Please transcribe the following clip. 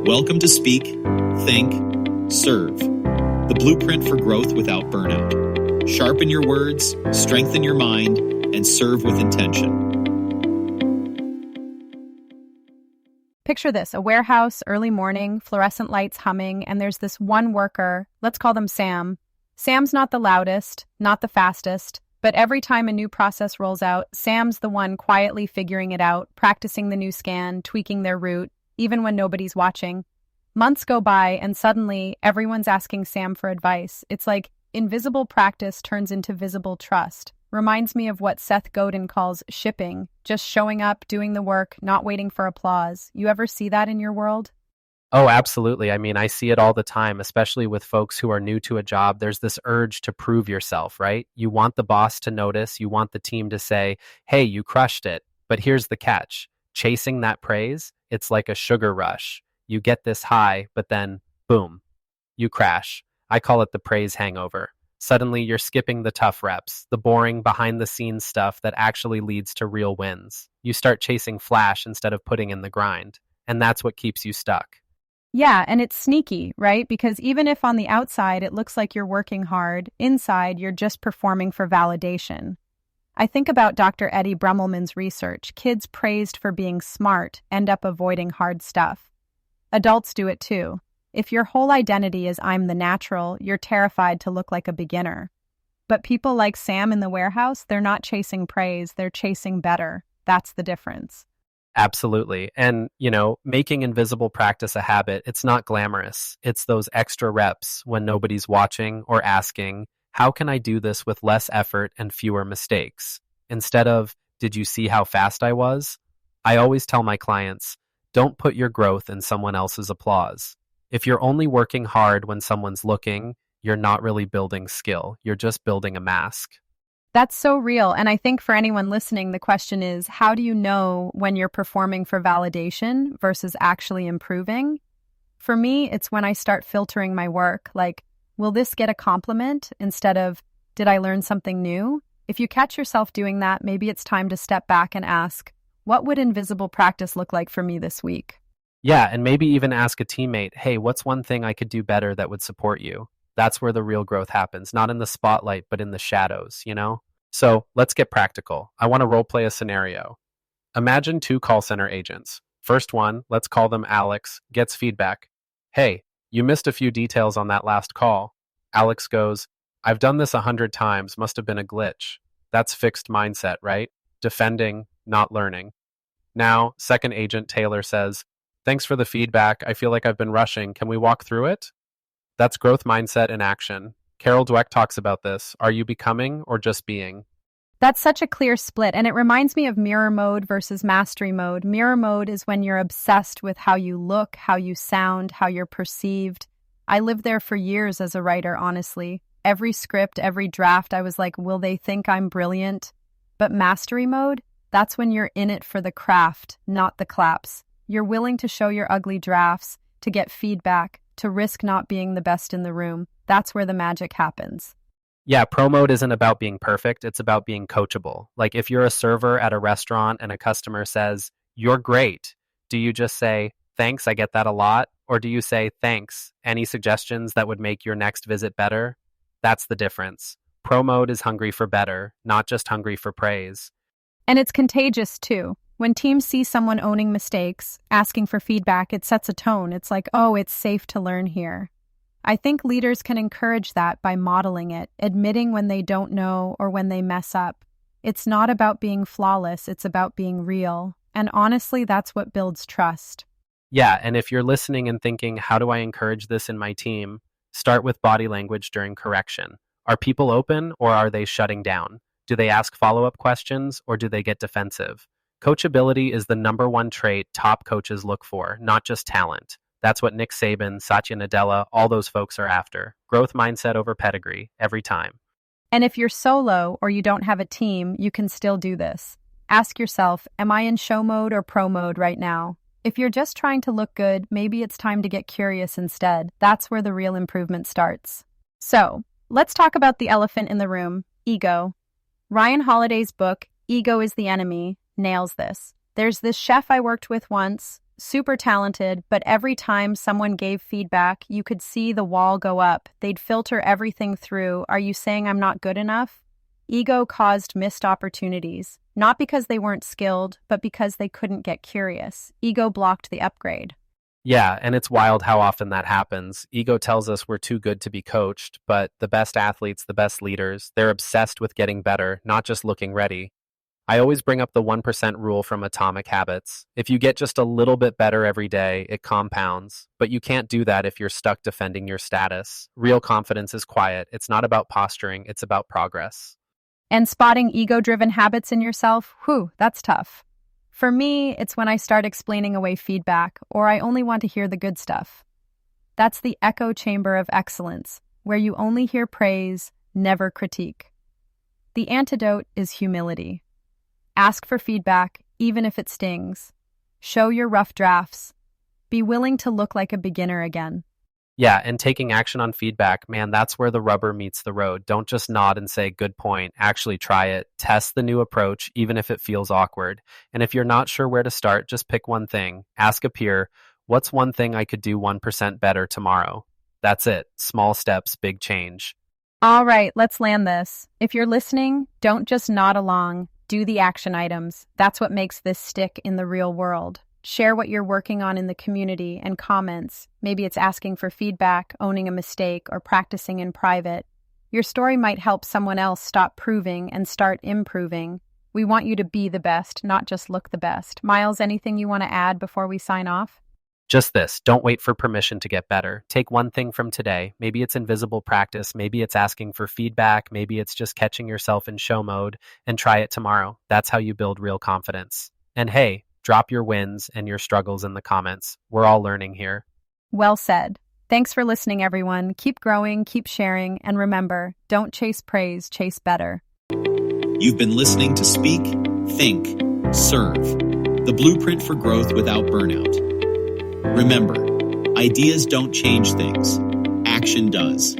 Welcome to Speak, Think, Serve, the blueprint for growth without burnout. Sharpen your words, strengthen your mind, and serve with intention. Picture this, a warehouse, early morning, fluorescent lights humming, and there's this one worker, let's call them Sam. Sam's not the loudest, not the fastest, but every time a new process rolls out, Sam's the one quietly figuring it out, practicing the new scan, tweaking their route, even when nobody's watching. Months go by, and suddenly, everyone's asking Sam for advice. It's like invisible practice turns into visible trust. Reminds me of what Seth Godin calls shipping, just showing up, doing the work, not waiting for applause. You ever see that in your world? Oh, absolutely. I mean, I see it all the time, especially with folks who are new to a job. There's this urge to prove yourself, right? You want the boss to notice. You want the team to say, hey, you crushed it. But here's the catch. Chasing that praise, it's like a sugar rush. You get this high, but then, boom, you crash. I call it the praise hangover. Suddenly, you're skipping the tough reps, the boring behind-the-scenes stuff that actually leads to real wins. You start chasing flash instead of putting in the grind. And that's what keeps you stuck. Yeah, and it's sneaky, right? Because even if on the outside it looks like you're working hard, inside you're just performing for validation. I think about Dr. Eddie Brummelman's research. Kids praised for being smart end up avoiding hard stuff. Adults do it too. If your whole identity is I'm the natural, you're terrified to look like a beginner. But people like Sam in the warehouse, they're not chasing praise, they're chasing better. That's the difference. Absolutely. And, making invisible practice a habit, it's not glamorous. It's those extra reps when nobody's watching or asking, how can I do this with less effort and fewer mistakes? Instead of, did you see how fast I was? I always tell my clients, don't put your growth in someone else's applause. If you're only working hard when someone's looking, you're not really building skill. You're just building a mask. That's so real. And I think for anyone listening, the question is, how do you know when you're performing for validation versus actually improving? For me, it's when I start filtering my work, like, will this get a compliment instead of, did I learn something new? If you catch yourself doing that, maybe it's time to step back and ask, what would invisible practice look like for me this week? Yeah, and maybe even ask a teammate, hey, what's one thing I could do better that would support you? That's where the real growth happens, not in the spotlight, but in the shadows, So let's get practical. I want to role play a scenario. Imagine 2 call center agents. First one, let's call them Alex, gets feedback. Hey, you missed a few details on that last call. Alex goes, I've done this 100 times, must have been a glitch. That's fixed mindset, right? Defending, not learning. Now, second agent Taylor says, thanks for the feedback. I feel like I've been rushing. Can we walk through it? That's growth mindset in action. Carol Dweck talks about this. Are you becoming or just being? That's such a clear split, and it reminds me of mirror mode versus mastery mode. Mirror mode is when you're obsessed with how you look, how you sound, how you're perceived. I lived there for years as a writer, honestly. Every script, every draft, I was like, will they think I'm brilliant? But mastery mode, that's when you're in it for the craft, not the claps. You're willing to show your ugly drafts, to get feedback, to risk not being the best in the room. That's where the magic happens. Yeah, pro mode isn't about being perfect. It's about being coachable. Like if you're a server at a restaurant and a customer says, you're great, do you just say, thanks, I get that a lot? Or do you say, thanks, any suggestions that would make your next visit better? That's the difference. Pro mode is hungry for better, not just hungry for praise. And it's contagious too. When teams see someone owning mistakes, asking for feedback, it sets a tone. It's like, oh, it's safe to learn here. I think leaders can encourage that by modeling it, admitting when they don't know or when they mess up. It's not about being flawless, it's about being real. And honestly, that's what builds trust. Yeah, and if you're listening and thinking, how do I encourage this in my team? Start with body language during correction. Are people open or are they shutting down? Do they ask follow-up questions or do they get defensive? Coachability is the #1 trait top coaches look for, not just talent. That's what Nick Saban, Satya Nadella, all those folks are after. Growth mindset over pedigree, every time. And if you're solo or you don't have a team, you can still do this. Ask yourself, am I in show mode or pro mode right now? If you're just trying to look good, maybe it's time to get curious instead. That's where the real improvement starts. So, let's talk about the elephant in the room, ego. Ryan Holiday's book, Ego is the Enemy, nails this. There's this chef I worked with once, super talented, but every time someone gave feedback, you could see the wall go up. They'd filter everything through. Are you saying I'm not good enough? Ego caused missed opportunities, not because they weren't skilled, but because they couldn't get curious. Ego blocked the upgrade. Yeah, and it's wild how often that happens. Ego tells us we're too good to be coached, but the best athletes, the best leaders, they're obsessed with getting better, not just looking ready. I always bring up the 1% rule from Atomic Habits. If you get just a little bit better every day, it compounds. But you can't do that if you're stuck defending your status. Real confidence is quiet. It's not about posturing, it's about progress. And spotting ego-driven habits in yourself, that's tough. For me, it's when I start explaining away feedback, or I only want to hear the good stuff. That's the echo chamber of excellence, where you only hear praise, never critique. The antidote is humility. Ask for feedback, even if it stings. Show your rough drafts. Be willing to look like a beginner again. Yeah, and taking action on feedback, man, that's where the rubber meets the road. Don't just nod and say, good point. Actually try it. Test the new approach, even if it feels awkward. And if you're not sure where to start, just pick one thing. Ask a peer, what's one thing I could do 1% better tomorrow? That's it. Small steps, big change. All right, let's land this. If you're listening, don't just nod along. Do the action items. That's what makes this stick in the real world. Share what you're working on in the community and comments. Maybe it's asking for feedback, owning a mistake, or practicing in private. Your story might help someone else stop proving and start improving. We want you to be the best, not just look the best. Miles, anything you want to add before we sign off? Just this, don't wait for permission to get better. Take one thing from today. Maybe it's invisible practice, maybe it's asking for feedback, maybe it's just catching yourself in show mode, and try it tomorrow. That's how you build real confidence. And hey, drop your wins and your struggles in the comments. We're all learning here. Well said. Thanks for listening, everyone. Keep growing, keep sharing, and remember, don't chase praise, chase better. You've been listening to Speak, Think, Serve, the blueprint for growth without burnout. Remember, ideas don't change things. Action does.